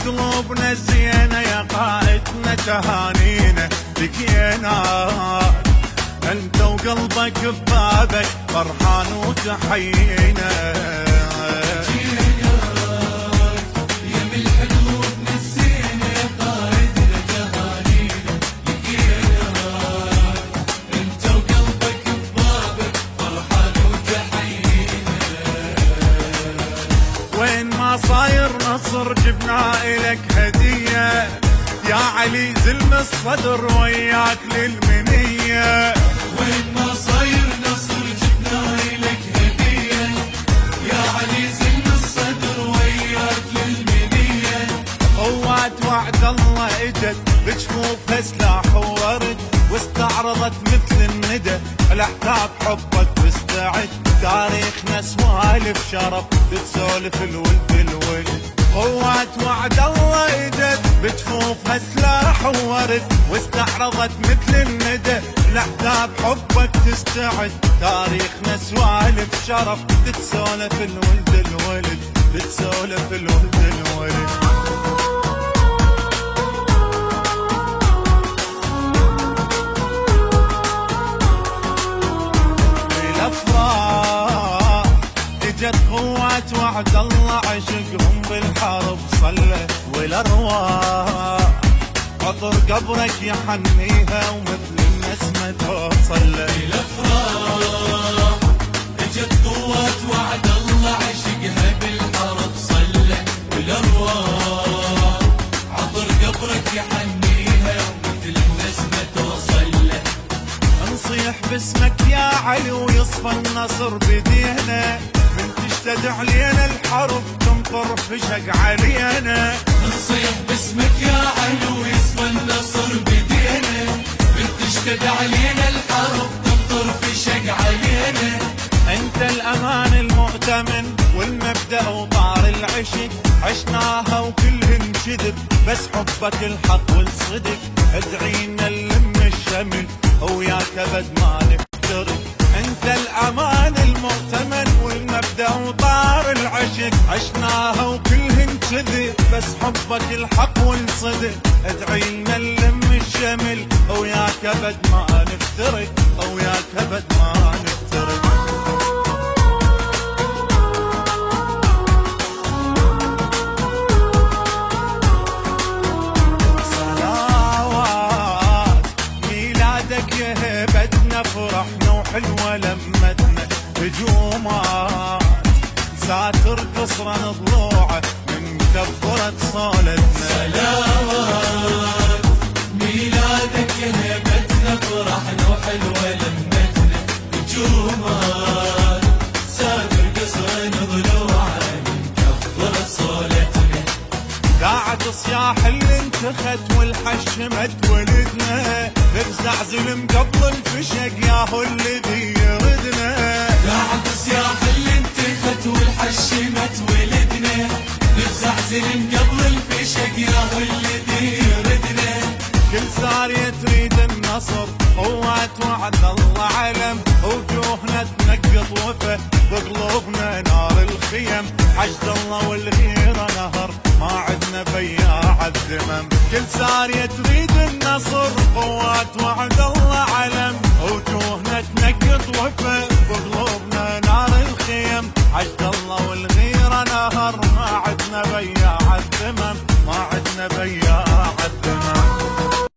قلوبنا الزينة يا قائدنا تهانينا لقينا انت وقلبك ببابك فرحان وتحيينا. صاير نصر جبنا إلك هدية يا علي زلم الصدر وياك للمنية. وين ما صاير نصر جبنا إلك هدية يا علي زلم الصدر وياك للمنية. قوات وعد الله اجت بجفوفها سلاح وورد واستعرضت مثل الندى الاحباب حبك واستعد تاريخنا سوالف شرف بتسولف الولد الولد. قوات وعد الله اجت بجفوفها سلاح وورد واستعرضت مثل الندى الاحباب حبك تستعد تاريخنا سوالف شرف بتسولف الولد الولد بتسولف الولد الولد. اجت قوات وعد الله عشقهم بالحرب صلى والارواح عطر قبرك يحنيها ومثل النسمة توصل. الافراح اجت قوات وعد الله عشقها بالحرب صلى والارواح عطر قبرك يحنيها ومثل النسمة توصل. نصيح باسمك يا علي ويصفى النصر بدينا من تشتد علينا الحرب تمطر فشق علينا. نصيح باسمك يا علي ويصفى النصر بدينا من تشتد علينا الحرب تمطر فشق علينا. انت الامان المؤتمن والمبدأ وطار العشق عشناها وكلهن كذب بس حبك الحق والصدق ادعينا نلم الشمل وياك ابد ما نفترق. انت الامان المؤتمن والمبدأ وطار العشق عشناها وكلهن كذب بس حبك الحق والصدق ادعينا نلم الشمل وياك ابد ما نفترق وياك ابد ما نفترق. فرحنا وحلوة لمتنا هجومات ساتر قصرا ضلوعه من كبرة صولتنا. سلامات ميلادك يا هبتنا فرحنا وحلوة لمتنا هجومات ساتر قصرا ضلوعه من كبرة صولتنا. قاعد صياح اللي انتخت والحش مد ولدنا نفزع زلم قبل الفشق ياهو الذي يردنا. قاعد صياح اللي انتخت والحش مد ولدنا نفزع زلم قبل الفشق ياهو الذي يردنا. كل سارية تريد النصر قوات وعد الله علم وجوهنا تنقط وفا بقلوبنا نار الخيم حشد الله والغيرة نهر ما عدنا بياع الذمم. كل سارية تريد النصر قوات وعد الله علم وجوهنا تنقط وفا بقلوبنا نار الخيم حشد الله والغيرة نهر ما عدنا بياع الذمم ما عدنا بياع